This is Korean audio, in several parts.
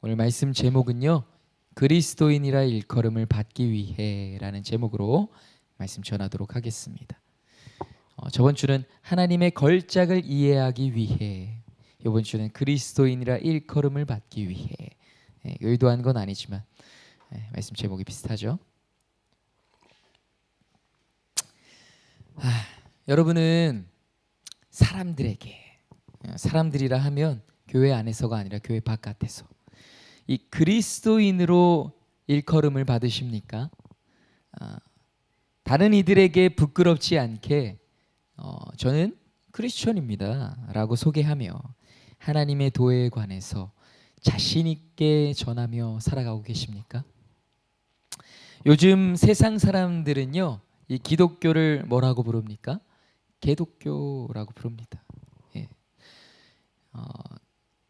오늘 말씀 제목은요, 그리스도인이라 일컬음을 받기 위해라는 제목으로 말씀 전하도록 하겠습니다. 저번 주는 하나님의 걸작을 이해하기 위해, 이번 주는 그리스도인이라 일컬음을 받기 위해. 의도한 건 아니지만 말씀 제목이 비슷하죠. 여러분은 사람들이라 하면 교회 안에서가 아니라 교회 바깥에서 이 그리스도인으로 일컬음을 받으십니까? 다른 이들에게 부끄럽지 않게 저는 크리스천입니다 라고 소개하며 하나님의 도에 관해서 자신 있게 전하며 살아가고 계십니까? 요즘 세상 사람들은요, 이 기독교를 뭐라고 부릅니까? 개독교라고 부릅니다. 예.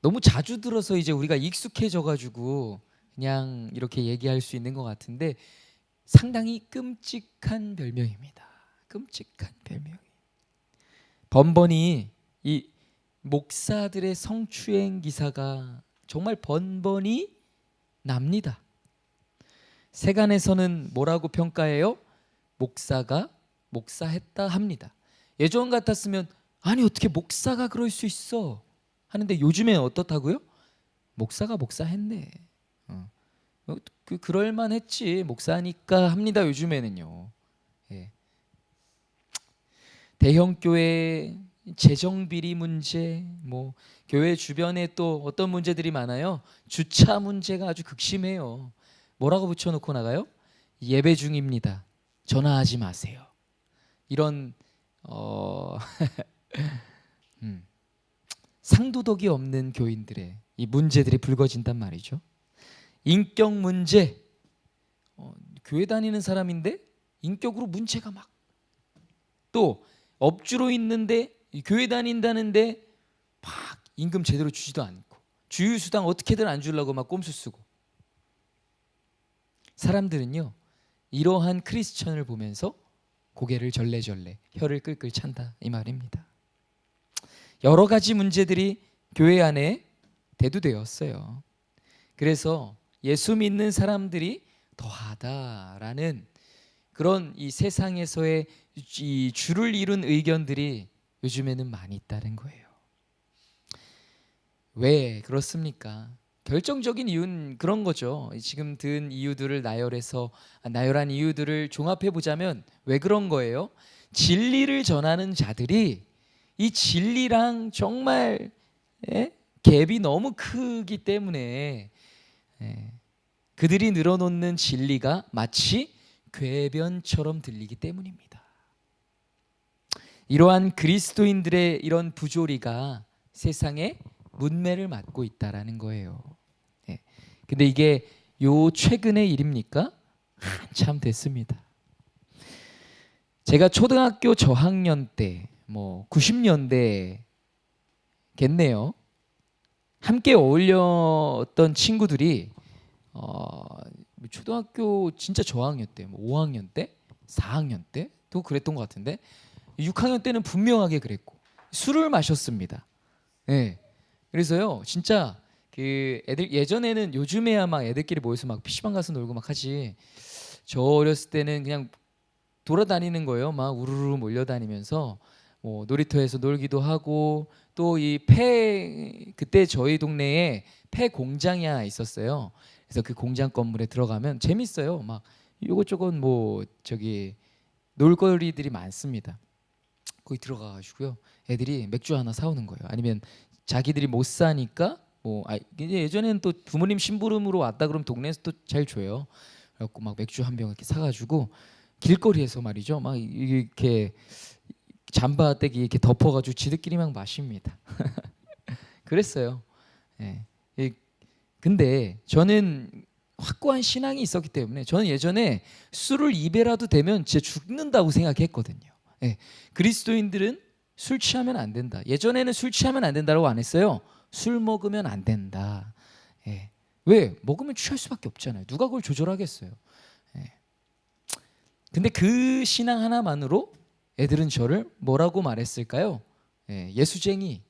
너무 자주 들어서 이제 우리가 익숙해져 가지고 그냥 이렇게 얘기할 수 있는 것 같은데 상당히 끔찍한 별명입니다. 끔찍한 별명. 번번이 이 목사들의 성추행 기사가 정말 번번이 납니다. 세간에서는 뭐라고 평가해요? 목사가 목사했다 합니다. 예전 같았으면 아니 어떻게 목사가 그럴 수 있어 하는데 요즘에 어떻다고요? 목사가 목사했네. 그럴만했지 목사니까 합니다. 요즘에는요. 예. 대형 교회 재정 비리 문제, 뭐 교회 주변에 또 어떤 문제들이 많아요. 주차 문제가 아주 극심해요. 뭐라고 붙여놓고 나가요? 예배 중입니다. 전화하지 마세요. 이런 상도덕이 없는 교인들의 이 문제들이 불거진단 말이죠. 인격 문제, 교회 다니는 사람인데 인격으로 문제가 막, 또 업주로 있는데 교회 다닌다는데 막 임금 제대로 주지도 않고 주휴수당 어떻게든 안 주려고 막 꼼수 쓰고. 사람들은요, 이러한 크리스천을 보면서 고개를 절레절레 혀를 끌끌 찬다 이 말입니다. 여러 가지 문제들이 교회 안에 대두되었어요. 그래서 예수 믿는 사람들이 더하다라는 그런 이 세상에서의 이 주를 이룬 의견들이 요즘에는 많이 있다는 거예요. 왜 그렇습니까? 결정적인 이유는 그런 거죠. 지금 든 이유들을 나열한 이유들을 종합해 보자면 왜 그런 거예요? 진리를 전하는 자들이 이 진리랑 정말 갭이 너무 크기 때문에 그들이 늘어놓는 진리가 마치 궤변처럼 들리기 때문입니다. 이러한 그리스도인들의 이런 부조리가 세상에 문매를 맞고 있다라는 거예요. 근데 이게 요 최근의 일입니까? 한참 됐습니다. 제가 초등학교 저학년 때, 뭐 90년대겠네요. 함께 어울렸던 친구들이 초등학교 진짜 저학년 때, 뭐 5학년 때, 4학년 때 또 그랬던 것 같은데 6학년 때는 분명하게 그랬고 술을 마셨습니다. 네. 그래서요, 진짜 그 애들 예전에는 요즘에야 막 애들끼리 모여서 막 PC방 가서 놀고 막 하지. 저 어렸을 때는 그냥 돌아다니는 거예요. 막 우르르 몰려다니면서 뭐 놀이터에서 놀기도 하고 또 이 그때 저희 동네에 폐 공장이 하나 있었어요. 그래서 그 공장 건물에 들어가면 재밌어요. 막 요것저것 뭐 저기 놀거리들이 많습니다. 거기 들어가가지고요, 애들이 맥주 하나 사오는 거예요. 아니면 자기들이 못 사니까 뭐 예전에는 또 부모님 심부름으로 왔다 그러면 동네에서 또 잘 줘요. 그래갖고 막 맥주 한 병 이렇게 사가지고 길거리에서 말이죠, 막 이렇게 잠바떼기 이렇게 덮어가지고 지들끼리 막 마십니다. 그랬어요. 예. 근데 저는 확고한 신앙이 있었기 때문에 저는 예전에 술을 입에라도 대면 진짜 죽는다고 생각했거든요. 그리스도인들은 술 취하면 안 된다. 예전에는 술 취하면 안 된다고 안 했어요. 술 먹으면 안 된다. 왜? 먹으면 취할 수밖에 없잖아요. 누가 그걸 조절하겠어요. 근데 그 신앙 하나만으로 애들은 저를 뭐라고 말했을까요? 예수쟁이,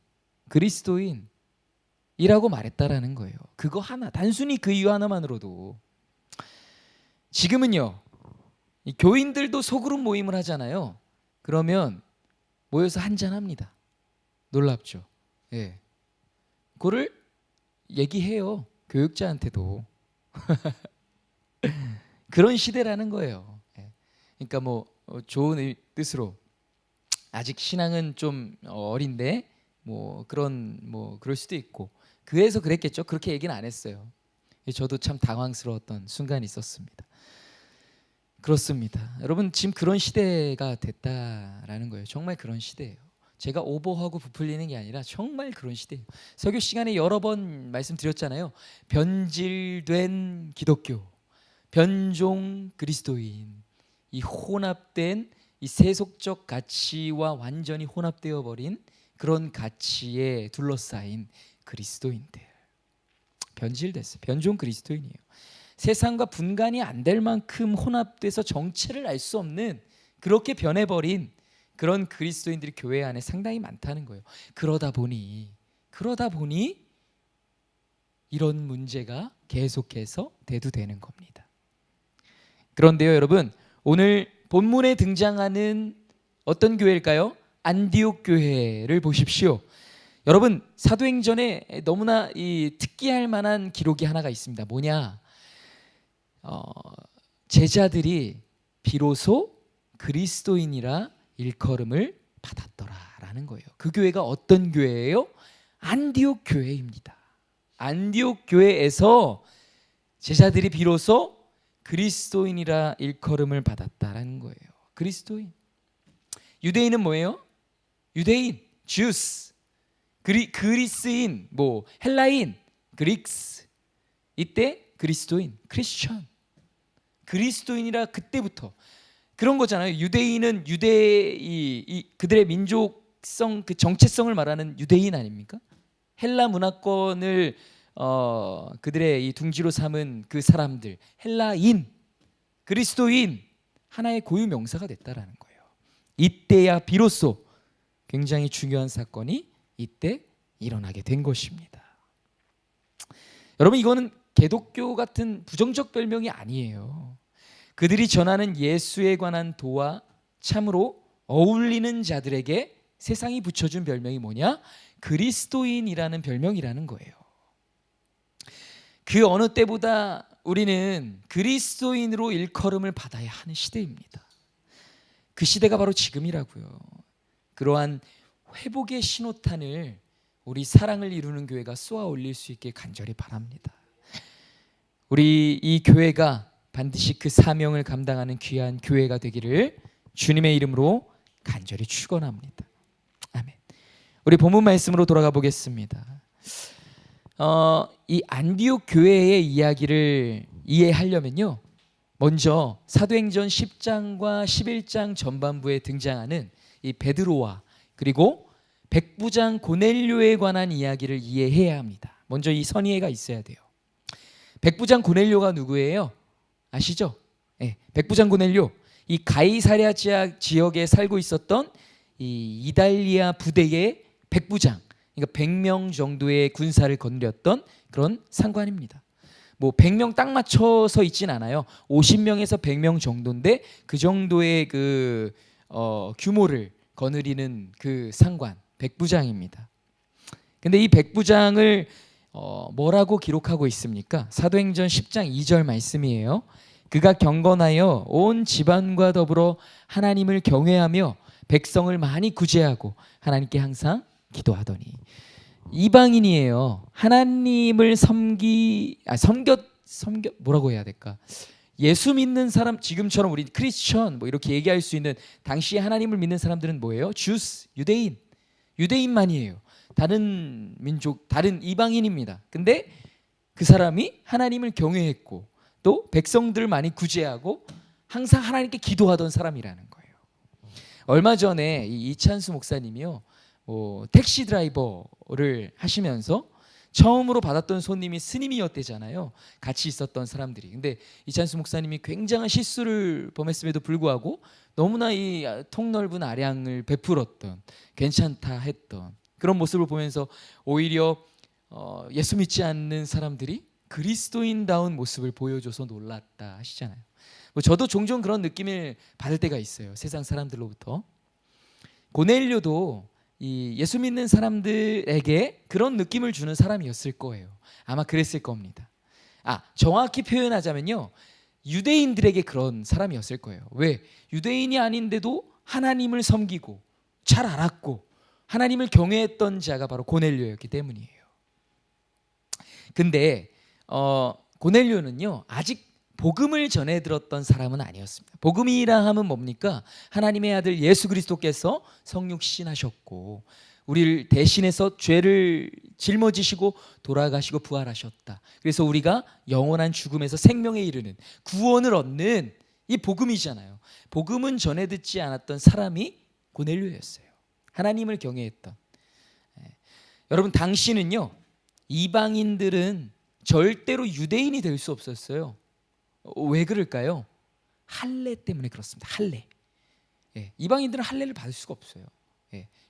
그리스도인, 이라고 말했다라는 거예요. 그거 하나, 단순히 그 이유 하나만으로도. 지금은요, 이 교인들도 소그룹 모임을 하잖아요. 그러면 모여서 한잔합니다. 놀랍죠? 예. 그거를 얘기해요. 교육자한테도. 그런 시대라는 거예요. 예. 그러니까 뭐 좋은 뜻으로 아직 신앙은 좀 어린데 뭐 그럴 수도 있고, 그래서 그랬겠죠. 그렇게 얘기는 안 했어요. 저도 참 당황스러웠던 순간이 있었습니다. 그렇습니다. 여러분, 지금 그런 시대가 됐다라는 거예요. 정말 그런 시대예요. 제가 오버하고 부풀리는 게 아니라 정말 그런 시대예요. 설교 시간에 여러 번 말씀드렸잖아요. 변질된 기독교, 변종 그리스도인, 이 혼합된 이 세속적 가치와 완전히 혼합되어 버린 그런 가치에 둘러싸인 그리스도인들, 변질됐어요. 변종 그리스도인이에요. 세상과 분간이 안 될 만큼 혼합돼서 정체를 알 수 없는, 그렇게 변해버린 그런 그리스도인들이 교회 안에 상당히 많다는 거예요. 그러다 보니 이런 문제가 계속해서 대두되는 겁니다. 그런데요, 여러분, 오늘 본문에 등장하는 어떤 교회일까요? 안디옥 교회를 보십시오. 여러분, 사도행전에 너무나 특기할 만한 기록이 하나가 있습니다. 뭐냐? 제자들이 비로소 그리스도인이라 일컬음을 받았더라라는 거예요. 그 교회가 어떤 교회예요? 안디옥 교회입니다. 안디옥 교회에서 제자들이 비로소 그리스도인이라 일컬음을 받았다라는 거예요. 그리스도인. 유대인은 뭐예요? 유대인, 주스. 그리스인, 뭐 헬라인, 그릭스. 이때 그리스도인, 크리스천. 그리스도인이라 그때부터 그런 거잖아요. 유대인은 그들의 민족성, 그 정체성을 말하는 유대인 아닙니까? 헬라 문화권을 그들의 이 둥지로 삼은 그 사람들, 헬라인, 그리스도인, 하나의 고유 명사가 됐다라는 거예요. 이때야 비로소 굉장히 중요한 사건이 이때 일어나게 된 것입니다. 여러분, 이거는 개독교 같은 부정적 별명이 아니에요. 그들이 전하는 예수에 관한 도와 참으로 어울리는 자들에게 세상이 붙여준 별명이 뭐냐? 그리스도인이라는 별명이라는 거예요. 그 어느 때보다 우리는 그리스도인으로 일컬음을 받아야 하는 시대입니다. 그 시대가 바로 지금이라고요. 그러한 회복의 신호탄을 우리 사랑을 이루는 교회가 쏘아 올릴 수 있게 간절히 바랍니다. 우리 이 교회가 반드시 그 사명을 감당하는 귀한 교회가 되기를 주님의 이름으로 간절히 축원합니다. 아멘. 우리 본문 말씀으로 돌아가 보겠습니다. 이 안디옥 교회의 이야기를 이해하려면요, 먼저 사도행전 10장과 11장 전반부에 등장하는 이 베드로와 그리고 백부장 고넬료에 관한 이야기를 이해해야 합니다. 먼저 이 선의해가 있어야 돼요. 백부장 고넬료가 누구예요? 아시죠? 네, 백부장 고넬료, 이 가이사랴 지역에 살고 있었던 이 이달리아 부대의 백부장, 그러니까 100명 정도의 군사를 거느렸던 그런 상관입니다. 뭐 100명 딱 맞춰서 있진 않아요. 50명에서 100명 정도인데 그 정도의 그 규모를 거느리는 그 상관, 백부장입니다. 근데 이 백부장을 뭐라고 기록하고 있습니까? 사도행전 10장 2절 말씀이에요. 그가 경건하여 온 집안과 더불어 하나님을 경외하며 백성을 많이 구제하고 하나님께 항상 기도하더니. 이방인이에요. 하나님을 뭐라고 해야 될까? 예수 믿는 사람, 지금처럼 우리 크리스천 뭐 이렇게 얘기할 수 있는 당시에 하나님을 믿는 사람들은 뭐예요? 주스, 유대인만이에요. 다른 민족, 다른 이방인입니다. 근데 그 사람이 하나님을 경외했고 또 백성들을 많이 구제하고 항상 하나님께 기도하던 사람이라는 거예요. 얼마 전에 이찬수 목사님이요, 택시 드라이버를 하시면서 처음으로 받았던 손님이 스님이었대잖아요. 같이 있었던 사람들이. 근데 이찬수 목사님이 굉장한 실수를 범했음에도 불구하고 너무나 이 통넓은 아량을 베풀었던, 괜찮다 했던 그런 모습을 보면서 오히려 예수 믿지 않는 사람들이 그리스도인다운 모습을 보여줘서 놀랐다 하시잖아요. 뭐 저도 종종 그런 느낌을 받을 때가 있어요. 세상 사람들로부터. 고넬료도 이 예수 믿는 사람들에게 그런 느낌을 주는 사람이었을 거예요. 아마 그랬을 겁니다. 정확히 표현하자면요, 유대인들에게 그런 사람이었을 거예요. 왜? 유대인이 아닌데도 하나님을 섬기고 잘 알았고 하나님을 경외했던 자가 바로 고넬료였기 때문이에요. 근데 고넬료는요, 아직 복음을 전해 들었던 사람은 아니었습니다. 복음이라 하면 뭡니까? 하나님의 아들 예수 그리스도께서 성육신하셨고 우리를 대신해서 죄를 짊어지시고 돌아가시고 부활하셨다. 그래서 우리가 영원한 죽음에서 생명에 이르는 구원을 얻는 이 복음이잖아요. 복음은 전해 듣지 않았던 사람이 고넬료였어요. 하나님을 경외했던. 여러분, 당시는요, 이방인들은 절대로 유대인이 될 수 없었어요. 왜 그럴까요? 할례 때문에 그렇습니다. 할례. 이방인들은 할례를 받을 수가 없어요.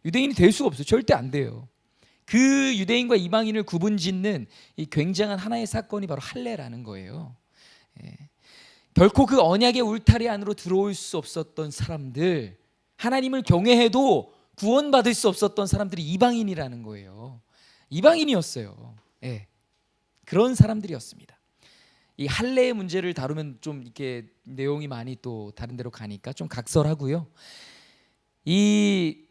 유대인이 될 수가 없어요. 절대 안 돼요. 그 유대인과 이방인을 구분짓는 이 굉장한 하나의 사건이 바로 할례라는 거예요. 결코 그 언약의 울타리 안으로 들어올 수 없었던 사람들, 하나님을 경외해도 구원받을 수 없었던 사람들이 이방인이라는 거예요. 이방인이었어요. 그런 사람들이었습니다. 이 할례의 문제를 다루면 좀 이렇게 내용이 많이 또 다른 데로 가니까 좀 각설하고요. 이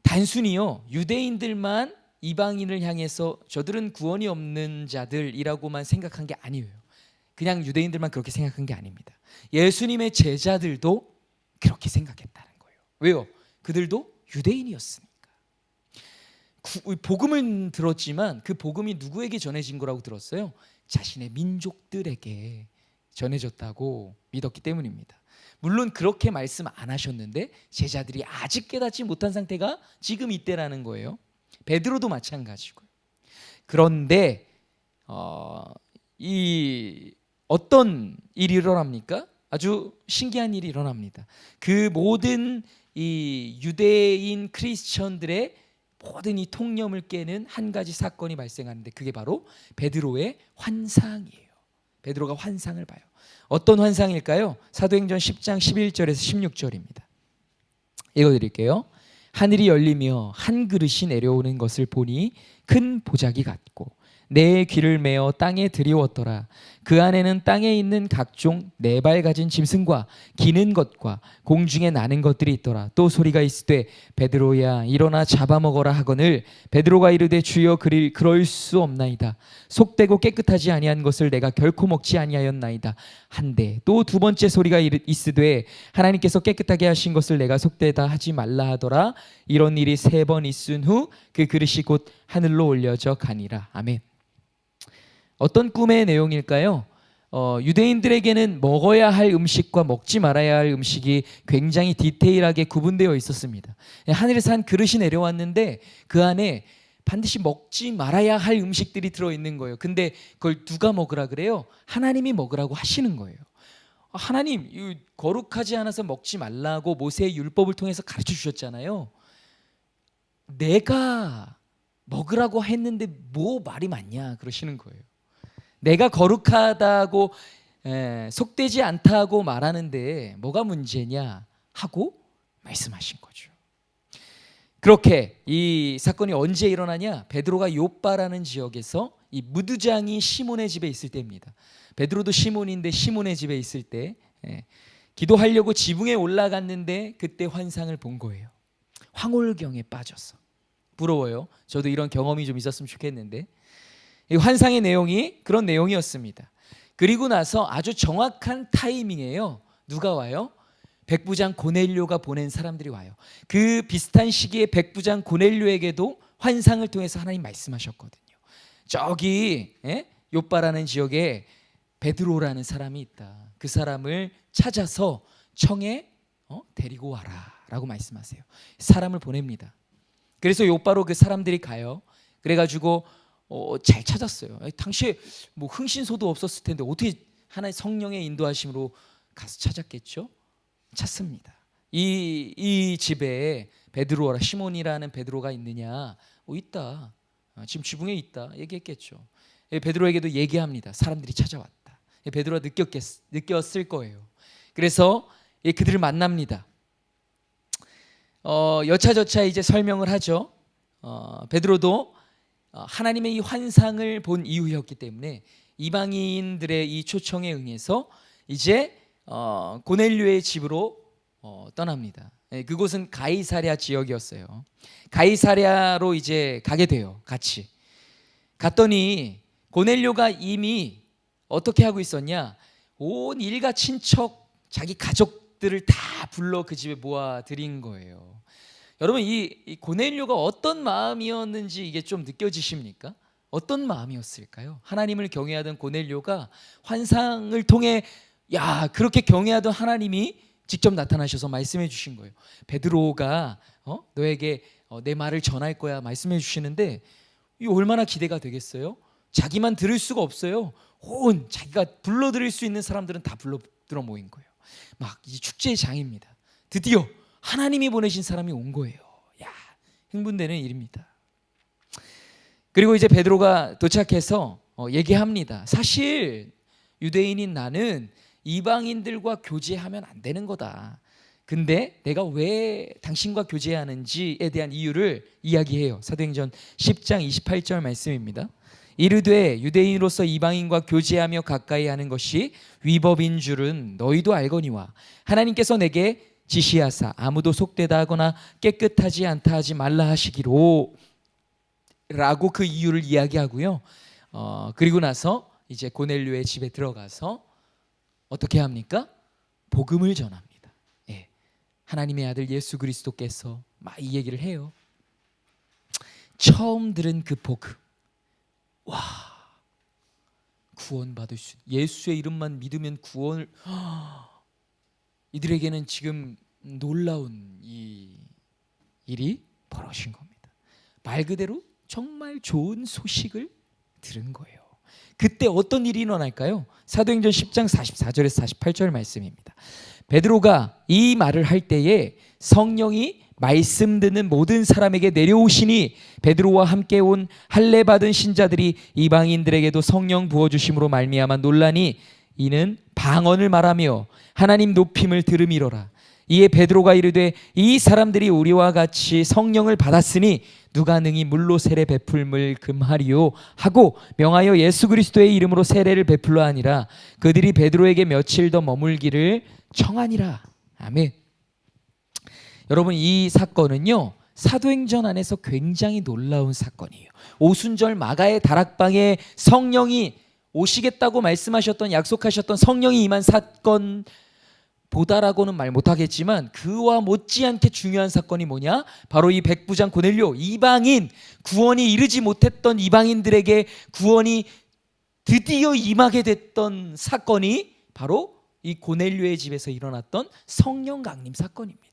단순히요, 유대인들만 이방인을 향해서 저들은 구원이 없는 자들이라고만 생각한 게 아니에요. 그냥 유대인들만 그렇게 생각한 게 아닙니다. 예수님의 제자들도 그렇게 생각했다는 거예요. 왜요? 그들도 유대인이었으니까. 복음을 들었지만 그 복음이 누구에게 전해진 거라고 들었어요? 자신의 민족들에게 전해졌다고 믿었기 때문입니다. 물론 그렇게 말씀 안 하셨는데 제자들이 아직 깨닫지 못한 상태가 지금 이때라는 거예요. 베드로도 마찬가지고요. 그런데 이 어떤 일이 일어납니까? 아주 신기한 일이 일어납니다. 그 모든 이 유대인 크리스천들의 모든 이 통념을 깨는 한 가지 사건이 발생하는데 그게 바로 베드로의 환상이에요. 베드로가 환상을 봐요. 어떤 환상일까요? 사도행전 10장 11절에서 16절입니다. 읽어드릴게요. 하늘이 열리며 한 그릇이 내려오는 것을 보니 큰 보자기 같고 내 귀를 메어 땅에 들이웠더라. 그 안에는 땅에 있는 각종 네 발 가진 짐승과 기는 것과 공중에 나는 것들이 있더라. 또 소리가 있으되 베드로야 일어나 잡아먹어라 하거늘 베드로가 이르되 주여 그럴 수 없나이다. 속되고 깨끗하지 아니한 것을 내가 결코 먹지 아니하였나이다 한데 또 두 번째 소리가 있으되 하나님께서 깨끗하게 하신 것을 내가 속되다 하지 말라 하더라. 이런 일이 3번 있은 후 그 그릇이 곧 하늘로 올려져 가니라. 아멘. 어떤 꿈의 내용일까요? 유대인들에게는 먹어야 할 음식과 먹지 말아야 할 음식이 굉장히 디테일하게 구분되어 있었습니다. 하늘에서 한 그릇이 내려왔는데 그 안에 반드시 먹지 말아야 할 음식들이 들어있는 거예요. 근데 그걸 누가 먹으라 그래요? 하나님이 먹으라고 하시는 거예요. 하나님, 거룩하지 않아서 먹지 말라고 모세의 율법을 통해서 가르쳐 주셨잖아요. 내가 먹으라고 했는데 뭐 말이 많냐 그러시는 거예요. 내가 거룩하다고 속되지 않다고 말하는데 뭐가 문제냐 하고 말씀하신 거죠. 그렇게 이 사건이 언제 일어나냐? 베드로가 요빠라는 지역에서 이 무두장이 시몬의 집에 있을 때입니다. 베드로도 시몬인데 시몬의 집에 있을 때 기도하려고 지붕에 올라갔는데 그때 환상을 본 거예요. 황홀경에 빠졌어. 부러워요. 저도 이런 경험이 좀 있었으면 좋겠는데 이 환상의 내용이 그런 내용이었습니다. 그리고 나서 아주 정확한 타이밍이에요. 누가 와요? 백부장 고넬료가 보낸 사람들이 와요. 그 비슷한 시기에 백부장 고넬료에게도 환상을 통해서 하나님 말씀하셨거든요. 저기 요빠라는 지역에 베드로라는 사람이 있다. 그 사람을 찾아서 청에 데리고 와라 라고 말씀하세요. 사람을 보냅니다. 그래서 요빠로 그 사람들이 가요. 그래가지고 잘 찾았어요. 당시에 뭐 흥신소도 없었을 텐데 어떻게 하나의 성령의 인도하심으로 가서 찾았겠죠? 찾습니다. 이 집에 베드로라 시몬이라는 베드로가 있느냐? 있다. 지금 지붕에 있다 얘기했겠죠. 베드로에게도 얘기합니다. 사람들이 찾아왔다. 베드로가 느꼈을 거예요. 그래서 그들을 만납니다. 여차저차 이제 설명을 하죠. 베드로도 하나님의 이 환상을 본 이후였기 때문에 이방인들의 이 초청에 응해서 이제 고넬료의 집으로 떠납니다. 그곳은 가이사랴 지역이었어요. 가이사랴로 이제 가게 돼요. 같이 갔더니 고넬료가 이미 어떻게 하고 있었냐, 온 일가 친척 자기 가족들을 다 불러 그 집에 모아들인 거예요. 여러분 이 고넬료가 어떤 마음이었는지 이게 좀 느껴지십니까? 어떤 마음이었을까요? 하나님을 경외하던 고넬료가 환상을 통해 그렇게 경외하던 하나님이 직접 나타나셔서 말씀해 주신 거예요. 베드로가 너에게 내 말을 전할 거야 말씀해 주시는데 이 얼마나 기대가 되겠어요? 자기만 들을 수가 없어요. 온 자기가 불러 들을 수 있는 사람들은 다 불러 모인 거예요. 막 이 축제의 장입니다. 드디어 하나님이 보내신 사람이 온 거예요. 흥분되는 일입니다. 그리고 이제 베드로가 도착해서 얘기합니다. 사실 유대인인 나는 이방인들과 교제하면 안 되는 거다. 근데 내가 왜 당신과 교제하는지에 대한 이유를 이야기해요. 사도행전 10장 28절 말씀입니다. 이르되 유대인으로서 이방인과 교제하며 가까이 하는 것이 위법인 줄은 너희도 알거니와 하나님께서 내게 지시하사 아무도 속되다 하거나 깨끗하지 않다 하지 말라 하시기로 라고 그 이유를 이야기하고요. 그리고 나서 이제 고넬료의 집에 들어가서 어떻게 합니까? 복음을 전합니다. 하나님의 아들 예수 그리스도께서 막 이 얘기를 해요. 처음 들은 그 복음, 구원받을 수, 예수의 이름만 믿으면 구원을, 이들에게는 지금 놀라운 이 일이 벌어진 겁니다. 말 그대로 정말 좋은 소식을 들은 거예요. 그때 어떤 일이 일어날까요? 사도행전 10장 44절에서 48절 말씀입니다. 베드로가 이 말을 할 때에 성령이 말씀 듣는 모든 사람에게 내려오시니 베드로와 함께 온 할례 받은 신자들이 이방인들에게도 성령 부어주심으로 말미암아 놀라니 이는 방언을 말하며 하나님 높임을 들음이로라. 이에 베드로가 이르되 이 사람들이 우리와 같이 성령을 받았으니 누가 능히 물로 세례 베풀물 금하리요 하고 명하여 예수 그리스도의 이름으로 세례를 베풀러 하니라. 그들이 베드로에게 며칠 더 머물기를 청하니라. 아멘. 여러분 이 사건은요 사도행전 안에서 굉장히 놀라운 사건이에요. 오순절 마가의 다락방에 성령이 오시겠다고 말씀하셨던, 약속하셨던 성령이 임한 사건 보다라고는 말 못하겠지만 그와 못지않게 중요한 사건이 뭐냐? 바로 이 백부장 고넬료, 이방인, 구원이 이르지 못했던 이방인들에게 구원이 드디어 임하게 됐던 사건이 바로 이 고넬료의 집에서 일어났던 성령 강림 사건입니다.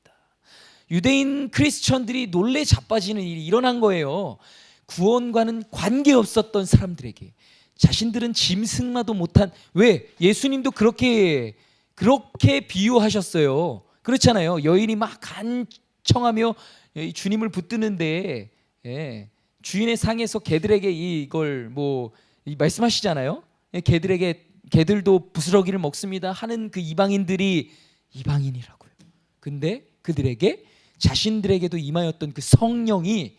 유대인 크리스천들이 놀래 자빠지는 일이 일어난 거예요. 구원과는 관계없었던 사람들에게, 자신들은 짐승마도 못한, 왜? 예수님도 그렇게 비유하셨어요. 그렇잖아요. 여인이 막 간청하며 주님을 붙드는데 주인의 상에서 개들에게 이걸 말씀하시잖아요. 개들도 부스러기를 먹습니다 하는 그 이방인들이 이방인이라고요. 근데 그들에게, 자신들에게도 임하였던 그 성령이,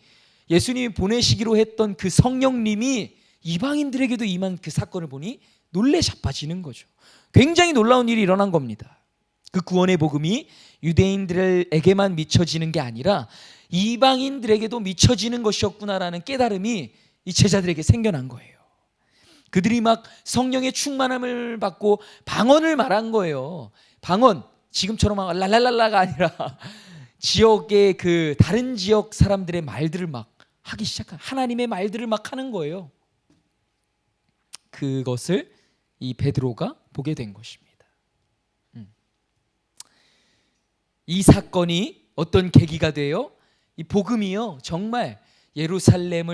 예수님이 보내시기로 했던 그 성령님이 이방인들에게도 임한 그 사건을 보니 놀래 자빠지는 거죠. 굉장히 놀라운 일이 일어난 겁니다. 그 구원의 복음이 유대인들에게만 미쳐지는 게 아니라 이방인들에게도 미쳐지는 것이었구나라는 깨달음이 이 제자들에게 생겨난 거예요. 그들이 막 성령의 충만함을 받고 방언을 말한 거예요. 방언, 지금처럼 막 랄랄랄라가 아니라 지역의 그 다른 지역 사람들의 말들을 막 하기 시작한, 하나님의 말들을 막 하는 거예요. 그것을 이 베드로가 보게 된 것입니다. 이 사건이 어떤 계기가 돼요? 이 복음이요 정말 예루살렘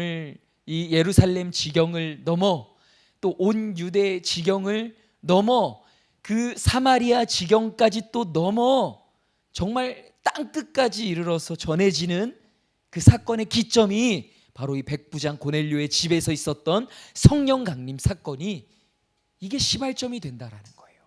지경을 넘어 또 온 유대 지경을 넘어 그 사마리아 지경까지 또 넘어 정말 땅끝까지 이르러서 전해지는 그 사건의 기점이 바로 이 백부장 고넬료의 집에서 있었던 성령 강림 사건이 이게 시발점이 된다라는 거예요.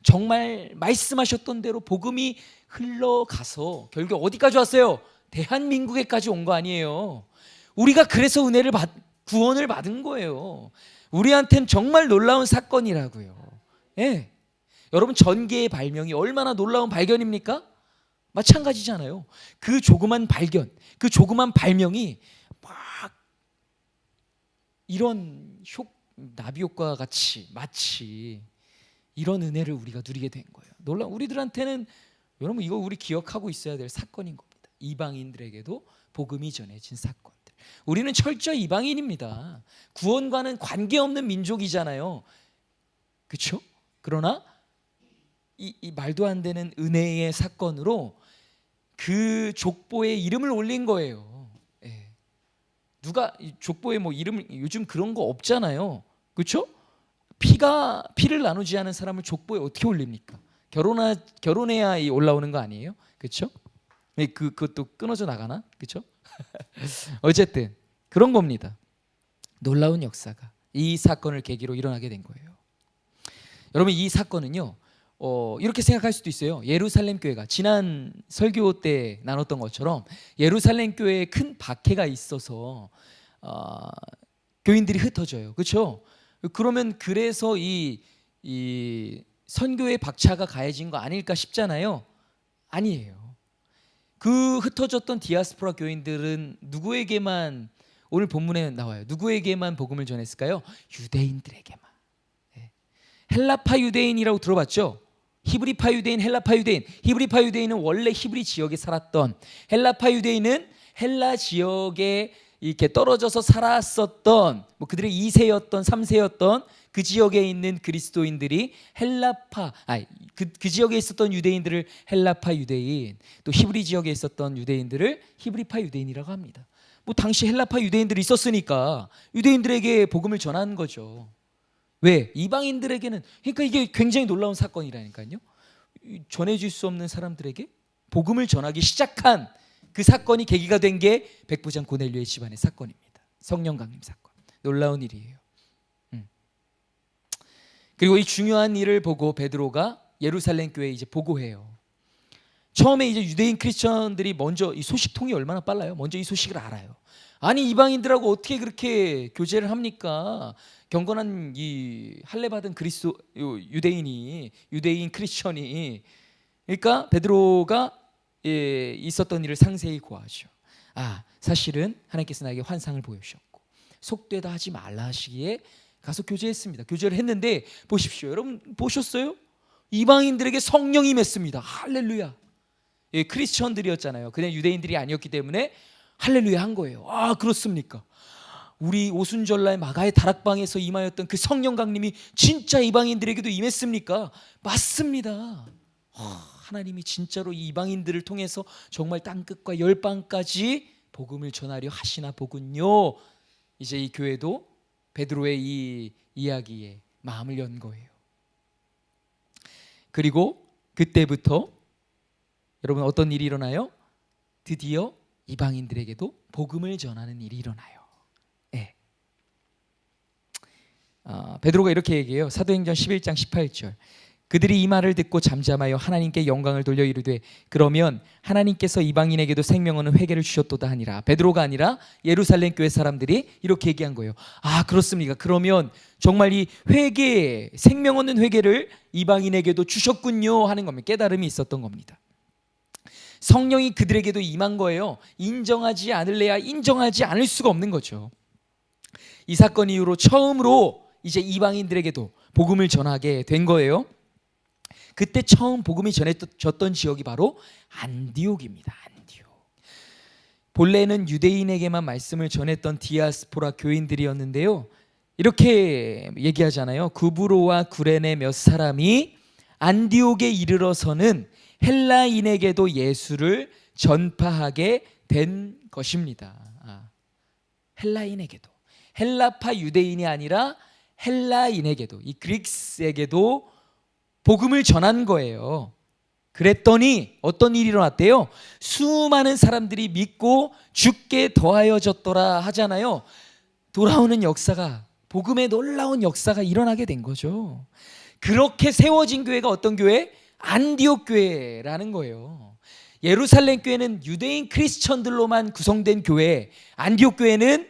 정말 말씀하셨던 대로 복음이 흘러가서 결국 어디까지 왔어요? 대한민국에까지 온 거 아니에요. 우리가 그래서 구원을 받은 거예요. 우리한테는 정말 놀라운 사건이라고요. 예. 여러분, 전개의 발명이 얼마나 놀라운 발견입니까? 마찬가지잖아요. 그 조그만 발견, 그 조그만 발명이 막 이런 나비 효과 같이 마치 이런 은혜를 우리가 누리게 된 거예요. 우리들한테는 여러분, 이거 우리 기억하고 있어야 될 사건인 겁니다. 이방인들에게도 복음이 전해진 사건들. 우리는 철저히 이방인입니다. 구원과는 관계없는 민족이잖아요. 그렇죠? 그러나 이 말도 안 되는 은혜의 사건으로 그 족보에 이름을 올린 거예요. 예. 누가 족보에 뭐 이름을, 요즘 그런 거 없잖아요. 그렇죠? 피를 나누지 않은 사람을 족보에 어떻게 올립니까? 결혼해야 올라오는 거 아니에요? 그렇죠? 그것도 끊어져 나가나? 그렇죠? 어쨌든 그런 겁니다. 놀라운 역사가 이 사건을 계기로 일어나게 된 거예요. 여러분, 이 사건은요, 이렇게 생각할 수도 있어요. 예루살렘 교회가 지난 설교 때 나눴던 것처럼 예루살렘 교회에 큰 박해가 있어서 교인들이 흩어져요. 그렇죠? 그러면 그래서 이 선교의 박차가 가해진 거 아닐까 싶잖아요. 아니에요. 그 흩어졌던 디아스포라 교인들은 누구에게만, 오늘 본문에 나와요, 누구에게만 복음을 전했을까요? 유대인들에게만. 헬라파 유대인이라고 들어봤죠? 히브리파 유대인, 헬라파 유대인. 히브리파 유대인은 원래 히브리 지역에 살았던, 헬라파 유대인은 헬라 지역에 이렇게 떨어져서 살았었던, 뭐 그들의 2세였던 3세였던 그 지역에 있는 그리스도인들이 그 지역에 있었던 유대인들을 헬라파 유대인, 또 히브리 지역에 있었던 유대인들을 히브리파 유대인이라고 합니다. 뭐 당시 헬라파 유대인들이 있었으니까 유대인들에게 복음을 전하는 거죠. 왜? 이방인들에게는. 그러니까 이게 굉장히 놀라운 사건이라니까요. 전해질 수 없는 사람들에게 복음을 전하기 시작한 그 사건이 계기가 된 게 백부장 고넬료의 집안의 사건입니다. 성령 강림 사건. 놀라운 일이에요. 그리고 이 중요한 일을 보고 베드로가 예루살렘 교회에 이제 보고해요. 처음에 이제 유대인 크리스천들이 먼저, 이 소식통이 얼마나 빨라요. 먼저 이 소식을 알아요. 아니, 이방인들하고 어떻게 그렇게 교제를 합니까? 경건한 이 할례 받은 유대인 크리스천이. 그러니까 베드로가 있었던 일을 상세히 고하죠. 사실은 하나님께서 나에게 환상을 보여주셨고 속되다 하지 말라 하시기에 가서 교제했습니다. 교제를 했는데 보십시오. 여러분 보셨어요? 이방인들에게 성령이 임했습니다. 할렐루야. 크리스천들이었잖아요. 그냥 유대인들이 아니었기 때문에 할렐루야 한 거예요. 그렇습니까? 우리 오순절날 마가의 다락방에서 임하였던 그 성령 강림이 진짜 이방인들에게도 임했습니까? 맞습니다. 하나님이 진짜로 이방인들을 통해서 정말 땅끝과 열방까지 복음을 전하려 하시나 보군요. 이제 이 교회도 베드로의 이 이야기에 마음을 연 거예요. 그리고 그때부터 여러분 어떤 일이 일어나요? 드디어 이방인들에게도 복음을 전하는 일이 일어나요. 베드로가 이렇게 얘기해요. 사도행전 11장 18절. 그들이 이 말을 듣고 잠잠하여 하나님께 영광을 돌려 이르되 그러면 하나님께서 이방인에게도 생명 얻는 회개를 주셨도다 하니라. 베드로가 아니라 예루살렘 교회 사람들이 이렇게 얘기한 거예요. 그렇습니까? 그러면 정말 이 회개, 생명 얻는 회개를 이방인에게도 주셨군요 하는 겁니다. 깨달음이 있었던 겁니다. 성령이 그들에게도 임한 거예요. 인정하지 않을래야 인정하지 않을 수가 없는 거죠. 이 사건 이후로 처음으로 이제 이방인들에게도 복음을 전하게 된 거예요. 그때 처음 복음이 전해졌던 지역이 바로 안디옥입니다. 안디옥. 본래는 유대인에게만 말씀을 전했던 디아스포라 교인들이었는데요. 이렇게 얘기하잖아요. 구브로와 구레네 몇 사람이 안디옥에 이르러서는 헬라인에게도 예수를 전파하게 된 것입니다. 헬라인에게도, 헬라파 유대인이 아니라 헬라인에게도, 이 그리스에게도 복음을 전한 거예요. 그랬더니 어떤 일이 일어났대요? 수많은 사람들이 믿고 죽게 더하여졌더라 하잖아요. 돌아오는 역사가, 복음의 놀라운 역사가 일어나게 된 거죠. 그렇게 세워진 교회가 어떤 교회? 안디옥 교회라는 거예요. 예루살렘 교회는 유대인 크리스천들로만 구성된 교회, 안디옥 교회는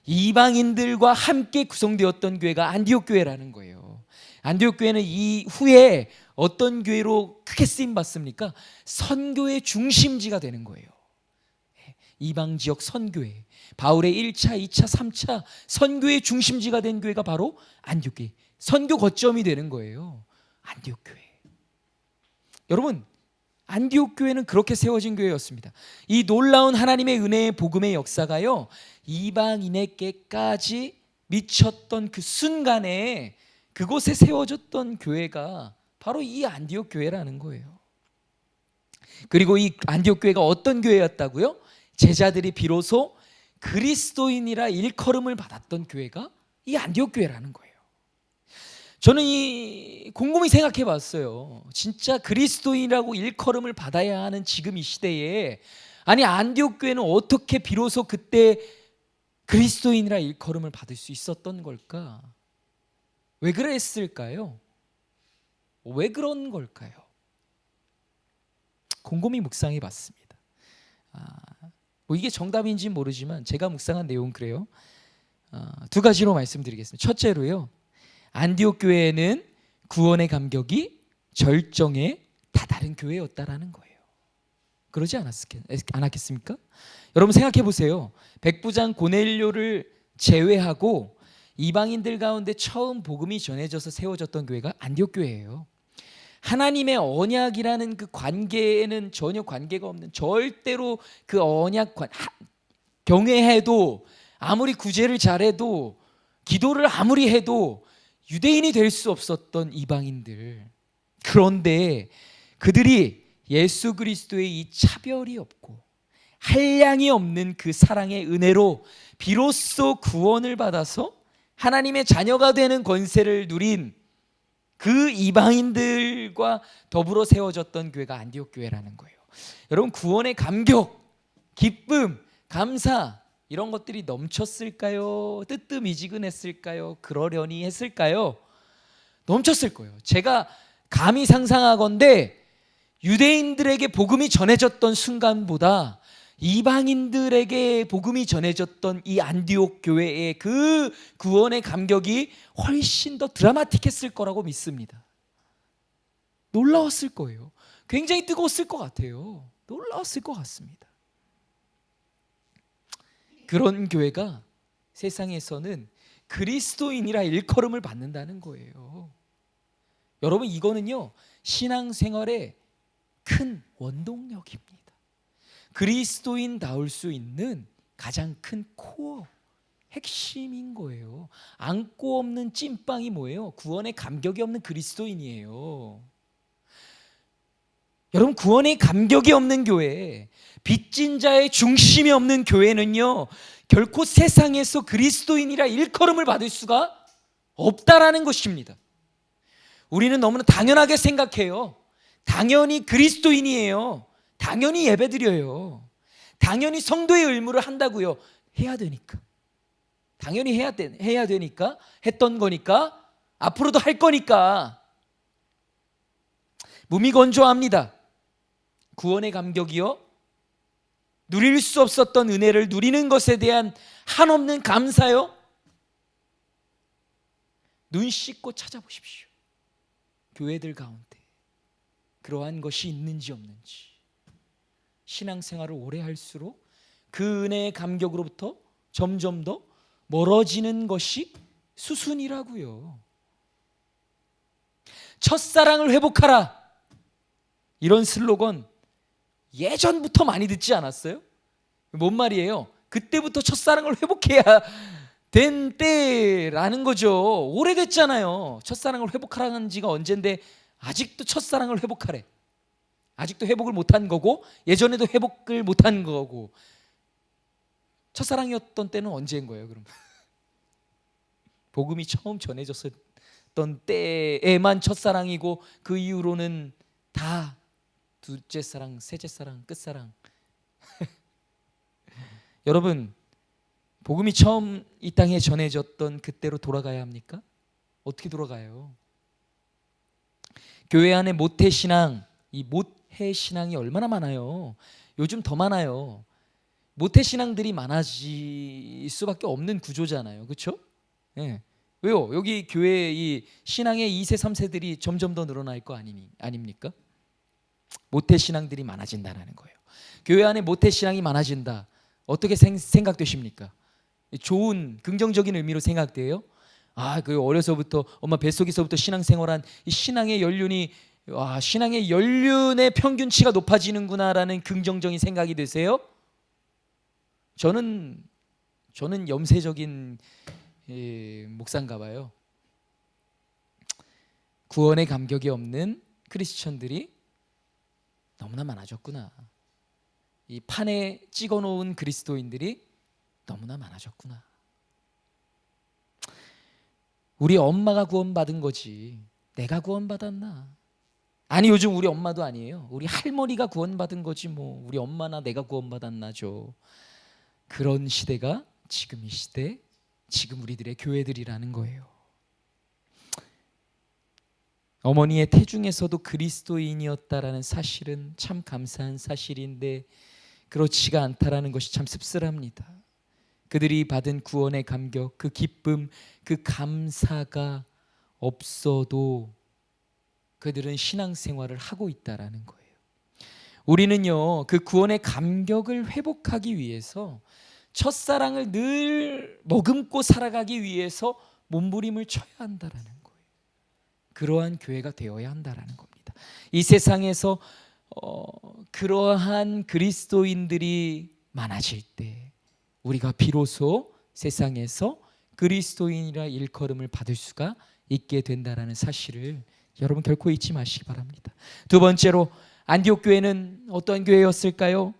이방인들과 함께 구성되었던 교회가 안디옥 교회라는 거예요. 안디옥 교회는 이후에 어떤 교회로 크게 쓰임 받습니까? 선교의 중심지가 되는 거예요. 이방 지역 선교회, 바울의 1차, 2차, 3차 선교의 중심지가 된 교회가 바로 안디옥 교회, 선교 거점이 되는 거예요. 안디옥 교회. 여러분, 안디옥 교회는 그렇게 세워진 교회였습니다. 이 놀라운 하나님의 은혜의 복음의 역사가요, 이방인에게까지 미쳤던 그 순간에 그곳에 세워졌던 교회가 바로 이 안디옥 교회라는 거예요. 그리고 이 안디옥 교회가 어떤 교회였다고요? 제자들이 비로소 그리스도인이라 일컬음을 받았던 교회가 이 안디옥 교회라는 거예요. 저는 이 곰곰이 생각해 봤어요. 진짜 그리스도인이라고 일컬음을 받아야 하는 지금 이 시대에, 아니 안디옥 교회는 어떻게 비로소 그때 그리스도인이라 일컬음을 받을 수 있었던 걸까? 왜 그랬을까요? 왜 그런 걸까요? 곰곰이 묵상해 봤습니다. 뭐 이게 정답인지는 모르지만 제가 묵상한 내용은 그래요. 두 가지로 말씀드리겠습니다. 첫째로요, 안디옥 교회는 구원의 감격이 절정에 다다른 교회였다라는 거예요. 그러지 않았겠습니까? 여러분 생각해 보세요. 백부장 고넬료를 제외하고 이방인들 가운데 처음 복음이 전해져서 세워졌던 교회가 안디옥 교회예요. 하나님의 언약이라는 그 관계에는 전혀 관계가 없는, 절대로 그 언약 경외해도, 아무리 구제를 잘해도, 기도를 아무리 해도 유대인이 될 수 없었던 이방인들. 그런데 그들이 예수 그리스도의 이 차별이 없고 한량이 없는 그 사랑의 은혜로 비로소 구원을 받아서 하나님의 자녀가 되는 권세를 누린 그 이방인들과 더불어 세워졌던 교회가 안디옥 교회라는 거예요. 여러분, 구원의 감격, 기쁨, 감사 이런 것들이 넘쳤을까요? 뜨뜻미지근했을까요? 그러려니 했을까요? 넘쳤을 거예요. 제가 감히 상상하건대 유대인들에게 복음이 전해졌던 순간보다 이방인들에게 복음이 전해졌던 이 안디옥 교회의 그 구원의 감격이 훨씬 더 드라마틱했을 거라고 믿습니다. 놀라웠을 거예요. 굉장히 뜨거웠을 것 같아요. 놀라웠을 것 같습니다. 그런 교회가 세상에서는 그리스도인이라 일컬음을 받는다는 거예요. 여러분, 이거는요, 신앙생활의 큰 원동력입니다. 그리스도인다울 수 있는 가장 큰 코어, 핵심인 거예요. 안고 없는 찐빵이 뭐예요? 구원의 감격이 없는 그리스도인이에요. 여러분, 구원의 감격이 없는 교회, 빚진 자의 중심이 없는 교회는요, 결코 세상에서 그리스도인이라 일컬음을 받을 수가 없다라는 것입니다. 우리는 너무나 당연하게 생각해요. 당연히 그리스도인이에요. 당연히 예배드려요. 당연히 성도의 의무를 한다고요. 해야 되니까. 당연히 해야 되니까, 했던 거니까, 앞으로도 할 거니까. 무미건조합니다. 구원의 감격이요, 누릴 수 없었던 은혜를 누리는 것에 대한 한없는 감사요, 눈 씻고 찾아보십시오. 교회들 가운데 그러한 것이 있는지 없는지. 신앙생활을 오래 할수록 그 은혜의 감격으로부터 점점 더 멀어지는 것이 수순이라고요. 첫사랑을 회복하라, 이런 슬로건 예전부터 많이 듣지 않았어요? 뭔 말이에요? 그때부터 첫사랑을 회복해야 된 때라는 거죠. 오래됐잖아요. 첫사랑을 회복하라는 지가 언젠데 아직도 첫사랑을 회복하래. 아직도 회복을 못한 거고, 예전에도 회복을 못한 거고. 첫사랑이었던 때는 언제인 거예요, 그럼? 복음이 처음 전해졌던 때에만 첫사랑이고 그 이후로는 다 둘째 사랑, 셋째 사랑, 끝사랑. 여러분, 복음이 처음 이 땅에 전해졌던 그때로 돌아가야 합니까? 어떻게 돌아가요? 교회 안에 모태신앙, 이 모태신앙이 얼마나 많아요. 요즘 더 많아요. 모태신앙들이 많아질 수밖에 없는 구조잖아요. 그렇죠? 네. 왜요? 여기 교회 이 신앙의 2세 3세들이 점점 더 늘어날 거 아닙니까? 모태신앙들이 많아진다는 거예요. 교회 안에 모태신앙이 많아진다. 어떻게 생각되십니까? 좋은 긍정적인 의미로 생각돼요? 그 어려서부터 엄마 뱃속에서부터 신앙생활한 이 신앙의 연륜이 신앙의 연륜의 평균치가 높아지는구나라는 긍정적인 생각이 드세요? 저는 염세적인 목사인가 봐요. 구원의 감격이 없는 크리스천들이 너무나 많아졌구나. 이 판에 찍어놓은 그리스도인들이 너무나 많아졌구나. 우리 엄마가 구원받은 거지 내가 구원받았나? 아니, 요즘 우리 엄마도 아니에요. 우리 할머니가 구원받은 거지 뭐 우리 엄마나 내가 구원받았나죠. 그런 시대가 지금 이 시대, 지금 우리들의 교회들이라는 거예요. 어머니의 태중에서도 그리스도인이었다라는 사실은 참 감사한 사실인데 그렇지가 않다라는 것이 참 씁쓸합니다. 그들이 받은 구원의 감격, 그 기쁨, 그 감사가 없어도 그들은 신앙생활을 하고 있다라는 거예요. 우리는요, 그 구원의 감격을 회복하기 위해서 첫사랑을 늘 머금고 살아가기 위해서 몸부림을 쳐야 한다라는 거예요. 그러한 교회가 되어야 한다라는 겁니다. 이 세상에서 그러한 그리스도인들이 많아질 때 우리가 비로소 세상에서 그리스도인이라 일컬음을 받을 수가 있게 된다라는 사실을 여러분 결코 잊지 마시기 바랍니다. 두 번째로 안디옥 교회는 어떤 교회였을까요?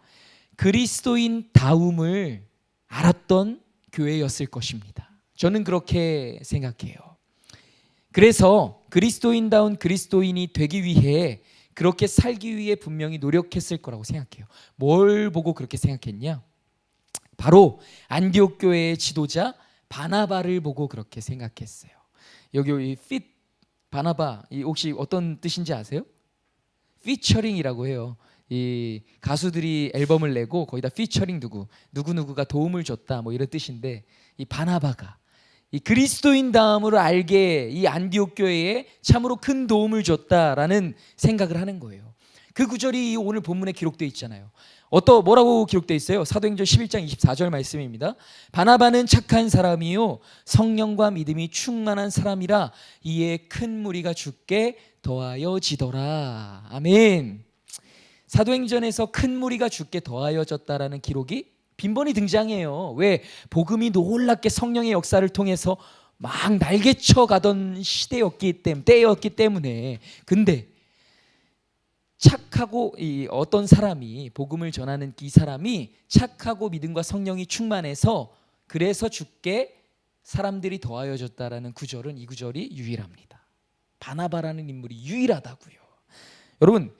그리스도인 다움을 알았던 교회였을 것입니다. 저는 그렇게 생각해요. 그래서 그리스도인다운 그리스도인이 되기 위해 그렇게 살기 위해 분명히 노력했을 거라고 생각해요. 뭘 보고 그렇게 생각했냐? 바로 안디옥 교회의 지도자 바나바를 보고 그렇게 생각했어요. 여기 바나바 혹시 어떤 뜻인지 아세요? 피처링이라고 해요. 이 가수들이 앨범을 내고 거기다 피처링 누구누구가 도움을 줬다 뭐 이런 뜻인데, 이 바나바가 이 그리스도인 다음으로 알게 이 안디옥 교회에 참으로 큰 도움을 줬다라는 생각을 하는 거예요. 그 구절이 오늘 본문에 기록되어 있잖아요. 뭐라고 기록되어 있어요? 사도행전 11장 24절 말씀입니다. 바나바는 착한 사람이요 성령과 믿음이 충만한 사람이라 이에 큰 무리가 주께 더하여지더라. 아멘. 사도행전에서 큰 무리가 주께 더하여졌다라는 기록이 빈번히 등장해요. 왜? 복음이 놀랍게 성령의 역사를 통해서 막 날개쳐 가던 때였기 때문에. 근데 착하고 어떤 사람이 복음을 전하는 이 사람이 착하고 믿음과 성령이 충만해서 그래서 주께 사람들이 더하여졌다라는 구절은 이 구절이 유일합니다. 바나바라는 인물이 유일하다고요. 여러분,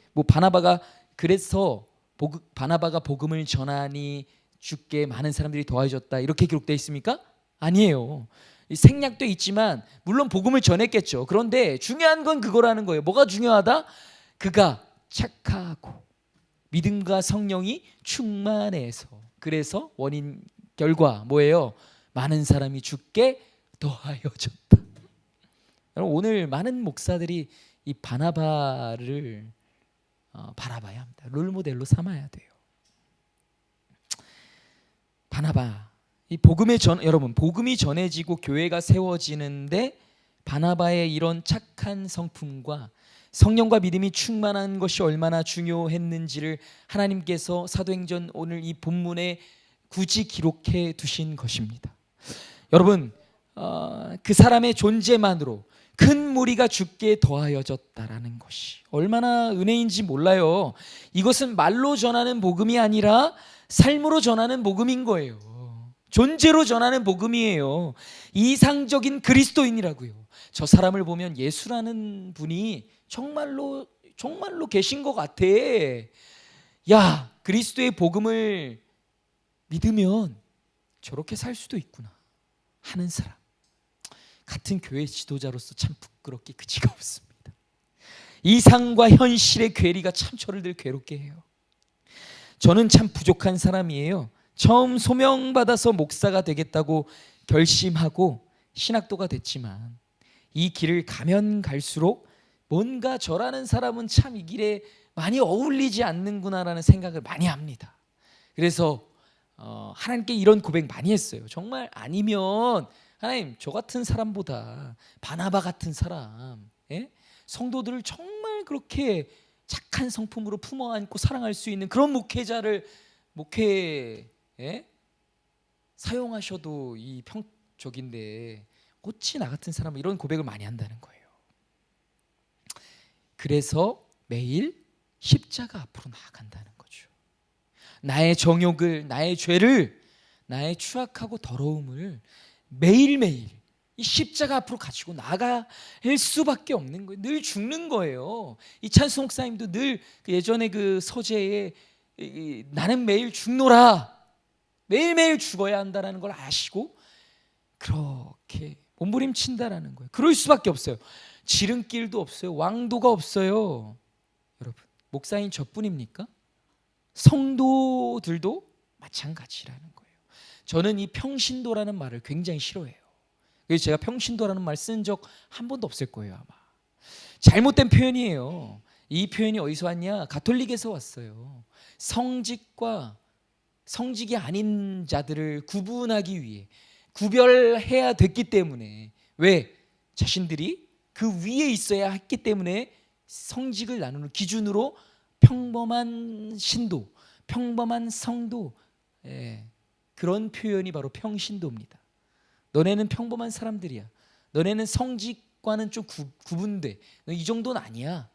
바나바가 복음을 전하니 주께 많은 사람들이 더하여졌다 이렇게 기록되어 있습니까? 아니에요. 생략돼 있지만 물론 복음을 전했겠죠. 그런데 중요한 건 그거라는 거예요. 뭐가 중요하다? 그가 착하고 믿음과 성령이 충만해서, 그래서 결과 뭐예요? 많은 사람이 주께 더하여졌다. 여러분, 오늘 많은 목사들이 이 바나바를 바라봐야 합니다. 롤모델로 삼아야 돼요. 바나바, 여러분, 복음이 전해지고 교회가 세워지는데 바나바의 이런 착한 성품과 성령과 믿음이 충만한 것이 얼마나 중요했는지를 하나님께서 사도행전 오늘 이 본문에 굳이 기록해 두신 것입니다. 여러분, 그 사람의 존재만으로 큰 무리가 주께 더하여졌다라는 것이 얼마나 은혜인지 몰라요. 이것은 말로 전하는 복음이 아니라 삶으로 전하는 복음인 거예요. 존재로 전하는 복음이에요. 이상적인 그리스도인이라고요. 저 사람을 보면 예수라는 분이 정말로 정말로 계신 것 같아. 야, 그리스도의 복음을 믿으면 저렇게 살 수도 있구나 하는 사람, 같은 교회 지도자로서 참 부끄럽기 그지가 없습니다. 이상과 현실의 괴리가 참 저를 늘 괴롭게 해요. 저는 참 부족한 사람이에요. 처음 소명받아서 목사가 되겠다고 결심하고 신학도가 됐지만 이 길을 가면 갈수록 뭔가 저라는 사람은 참 이 길에 많이 어울리지 않는구나라는 생각을 많이 합니다. 그래서 하나님께 이런 고백 많이 했어요. 정말 아니면 하나님, 저 같은 사람보다 바나바 같은 사람, 성도들을 정말 그렇게 착한 성품으로 품어 안고 사랑할 수 있는 그런 목회자를 사용하셔도 이 평적인데 어찌 나 같은 사람은 이런 고백을 많이 한다는 거예요. 그래서 매일 십자가 앞으로 나아간다는 거죠. 나의 정욕을, 나의 죄를, 나의 추악하고 더러움을 매일매일 이 십자가 앞으로 가지고 나아갈 수밖에 없는 거예요. 늘 죽는 거예요. 이 찬수 목사님도 늘 예전에 그 서재에 나는 매일 죽노라, 매일매일 죽어야 한다는 걸 아시고 그렇게 몸부림친다라는 거예요. 그럴 수밖에 없어요. 지름길도 없어요. 왕도가 없어요. 여러분, 목사인 저뿐입니까? 성도들도 마찬가지라는 거예요. 저는 이 평신도라는 말을 굉장히 싫어해요. 그래서 제가 평신도라는 말 쓴 적 한 번도 없을 거예요, 아마. 잘못된 표현이에요. 이 표현이 어디서 왔냐? 가톨릭에서 왔어요. 성직과 성직이 아닌 자들을 구분하기 위해, 구별해야 됐기 때문에, 왜? 자신들이 그 위에 있어야 했기 때문에 성직을 나누는 기준으로 평범한 신도, 평범한 성도, 그런 표현이 바로 평신도입니다. 너네는 평범한 사람들이야. 너네는 성직과는 좀 구분돼. 너 이 정도는 아니야.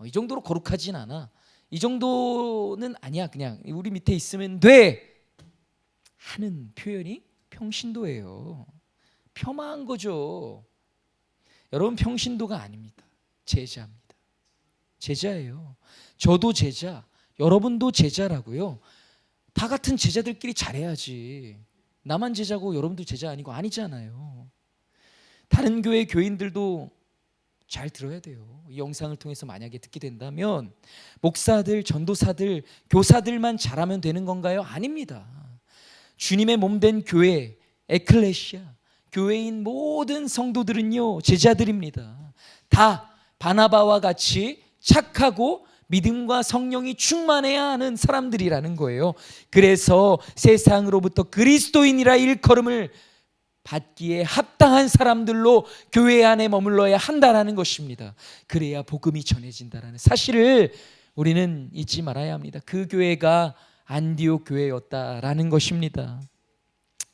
이 정도로 거룩하진 않아. 이 정도는 아니야. 그냥 우리 밑에 있으면 돼 하는 표현이 평신도예요. 폄하한 거죠. 여러분, 평신도가 아닙니다. 제자입니다. 제자예요. 저도 제자, 여러분도 제자라고요. 다 같은 제자들끼리 잘해야지. 나만 제자고 여러분도 제자 아니고 아니잖아요. 다른 교회 교인들도 잘 들어야 돼요. 이 영상을 통해서 만약에 듣게 된다면 목사들, 전도사들, 교사들만 잘하면 되는 건가요? 아닙니다. 주님의 몸된 교회, 에클레시아, 교회인 모든 성도들은요, 제자들입니다. 다 바나바와 같이 착하고 믿음과 성령이 충만해야 하는 사람들이라는 거예요. 그래서 세상으로부터 그리스도인이라 일컬음을 받기에 합당한 사람들로 교회 안에 머물러야 한다는 것입니다. 그래야 복음이 전해진다는 사실을 우리는 잊지 말아야 합니다. 그 교회가 안디옥 교회였다라는 것입니다.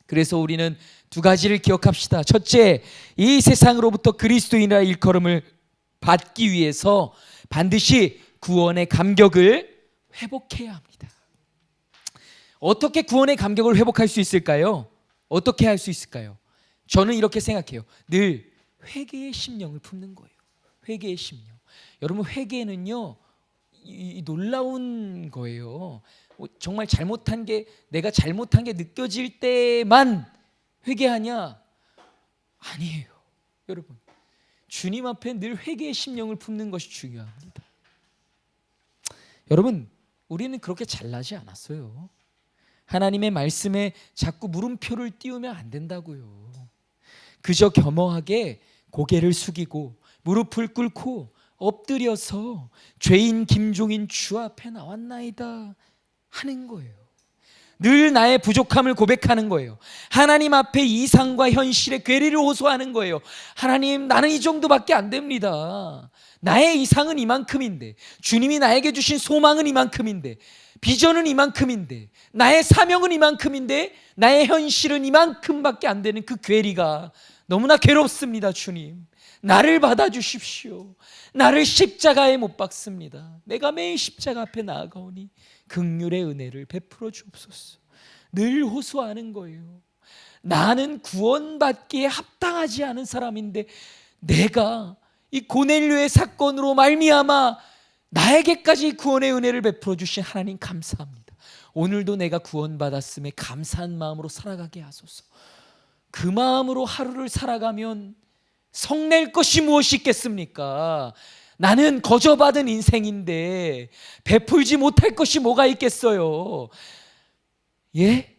그래서 우리는 두 가지를 기억합시다. 첫째, 이 세상으로부터 그리스도인이라 일컬음을 받기 위해서 반드시 구원의 감격을 회복해야 합니다. 어떻게 구원의 감격을 회복할 수 있을까요? 어떻게 할 수 있을까요? 저는 이렇게 생각해요. 늘 회개의 심령을 품는 거예요. 회개의 심령. 여러분, 회개는요, 이 놀라운 거예요. 정말 잘못한 게, 내가 잘못한 게 느껴질 때만 회개하냐? 아니에요. 여러분, 주님 앞에 늘 회개의 심령을 품는 것이 중요합니다. 여러분, 우리는 그렇게 잘나지 않았어요. 하나님의 말씀에 자꾸 물음표를 띄우면 안 된다고요. 그저 겸허하게 고개를 숙이고 무릎을 꿇고 엎드려서 죄인 김종인 주 앞에 나왔나이다 하는 거예요. 늘 나의 부족함을 고백하는 거예요. 하나님 앞에 이상과 현실의 괴리를 호소하는 거예요. 하나님, 나는 이 정도밖에 안 됩니다. 나의 이상은 이만큼인데, 주님이 나에게 주신 소망은 이만큼인데, 비전은 이만큼인데, 나의 사명은 이만큼인데, 나의 현실은 이만큼밖에 안 되는 그 괴리가 너무나 괴롭습니다. 주님, 나를 받아주십시오. 나를 십자가에 못 박습니다. 내가 매일 십자가 앞에 나아가오니 긍휼의 은혜를 베풀어 주옵소서. 늘 호소하는 거예요. 나는 구원받기에 합당하지 않은 사람인데, 내가 이 고넬료의 사건으로 말미암아 나에게까지 구원의 은혜를 베풀어 주신 하나님 감사합니다. 오늘도 내가 구원받았음에 감사한 마음으로 살아가게 하소서. 그 마음으로 하루를 살아가면 성낼 것이 무엇이 있겠습니까? 나는 거저받은 인생인데 베풀지 못할 것이 뭐가 있겠어요? 예?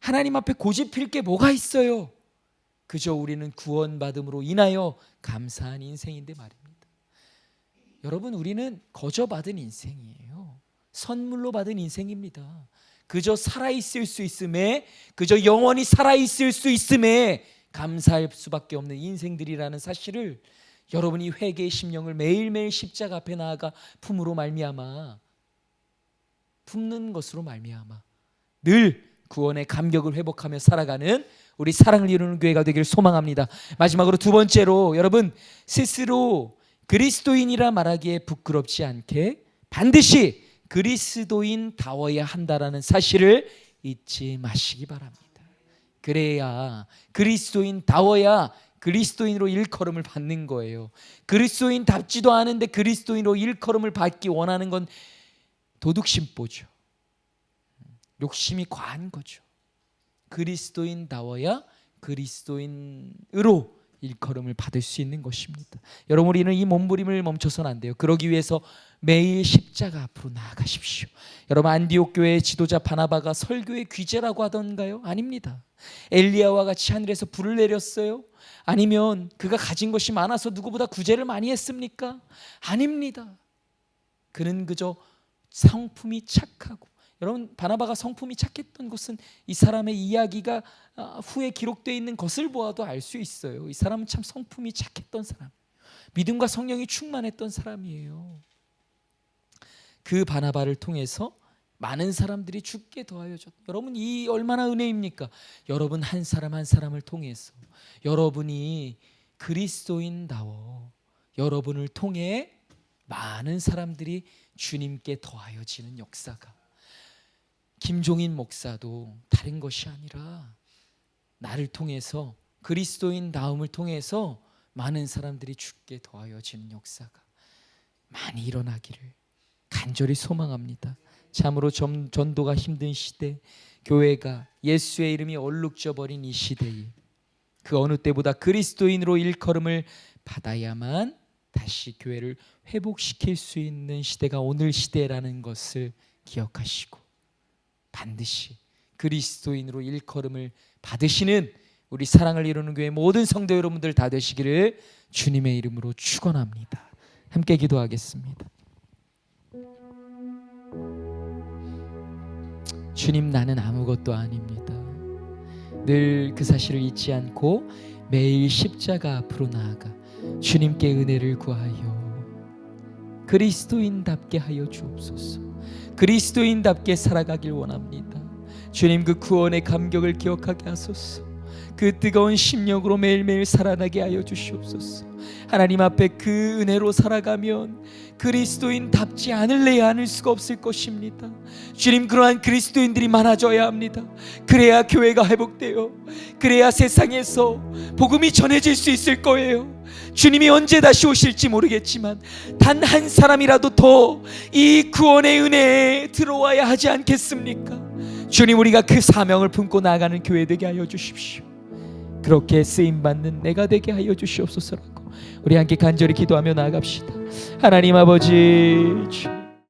하나님 앞에 고집필 게 뭐가 있어요? 그저 우리는 구원받음으로 인하여 감사한 인생인데 말입니다. 여러분, 우리는 거저받은 인생이에요. 선물로 받은 인생입니다. 그저 살아있을 수 있음에, 그저 영원히 살아있을 수 있음에 감사할 수밖에 없는 인생들이라는 사실을 여러분이 회개의 심령을 매일매일 십자가 앞에 나아가 품으로 말미암아, 품는 것으로 말미암아 늘 구원의 감격을 회복하며 살아가는 우리 사랑을 이루는 교회가 되길 소망합니다. 마지막으로 두 번째로, 여러분 스스로 그리스도인이라 말하기에 부끄럽지 않게 반드시 그리스도인다워야 한다라는 사실을 잊지 마시기 바랍니다. 그래야 그리스도인다워야 그리스도인으로 일컬음을 받는 거예요. 그리스도인답지도 않은데 그리스도인으로 일컬음을 받기 원하는 건 도둑심보죠. 욕심이 과한 거죠. 그리스도인다워야 그리스도인으로 일컬음을 받을 수 있는 것입니다. 여러분, 우리는 이 몸부림을 멈춰서는 안 돼요. 그러기 위해서 매일 십자가 앞으로 나아가십시오. 여러분, 안디옥 교회의 지도자 바나바가 설교의 귀재라고 하던가요? 아닙니다. 엘리야와 같이 하늘에서 불을 내렸어요? 아니면 그가 가진 것이 많아서 누구보다 구제를 많이 했습니까? 아닙니다. 그는 그저 성품이 착하고, 여러분, 바나바가 성품이 착했던 것은 이 사람의 이야기가 후에 기록되어 있는 것을 보아도 알 수 있어요. 이 사람은 참 성품이 착했던 사람, 믿음과 성령이 충만했던 사람이에요. 그 바나바를 통해서 많은 사람들이 죽게 더하여 줬다. 여러분, 이 얼마나 은혜입니까? 여러분 한 사람 한 사람을 통해서 여러분이 그리스도인다워 여러분을 통해 많은 사람들이 주님께 더하여지는 역사가, 김종인 목사도 다른 것이 아니라 나를 통해서, 그리스도인다움을 통해서 많은 사람들이 주께 더하여지는 역사가 많이 일어나기를 간절히 소망합니다. 참으로 전도가 힘든 시대, 교회가 예수의 이름이 얼룩져 버린 이 시대에 그 어느 때보다 그리스도인으로 일컬음을 받아야만 다시 교회를 회복시킬 수 있는 시대가 오늘 시대라는 것을 기억하시고 반드시 그리스도인으로 일컬음을 받으시는 우리 사랑을 이루는 교회 모든 성도 여러분들 다 되시기를 주님의 이름으로 축원합니다. 함께 기도하겠습니다. 주님, 나는 아무것도 아닙니다. 늘 그 사실을 잊지 않고 매일 십자가 앞으로 나아가 주님께 은혜를 구하여 그리스도인답게 하여 주옵소서. 그리스도인답게 살아가길 원합니다. 주님, 그 구원의 감격을 기억하게 하소서. 그 뜨거운 심령으로 매일매일 살아나게 하여 주시옵소서. 하나님 앞에 그 은혜로 살아가면 그리스도인답지 않을래야 않을 수가 없을 것입니다. 주님, 그러한 그리스도인들이 많아져야 합니다. 그래야 교회가 회복되어, 그래야 세상에서 복음이 전해질 수 있을 거예요. 주님이 언제 다시 오실지 모르겠지만 단 한 사람이라도 더 이 구원의 은혜에 들어와야 하지 않겠습니까? 주님, 우리가 그 사명을 품고 나아가는 교회 되게 하여 주십시오. 그렇게 쓰임받는 내가 되게 하여 주시옵소서라고 우리 함께 간절히 기도하며 나아갑시다. 하나님 아버지,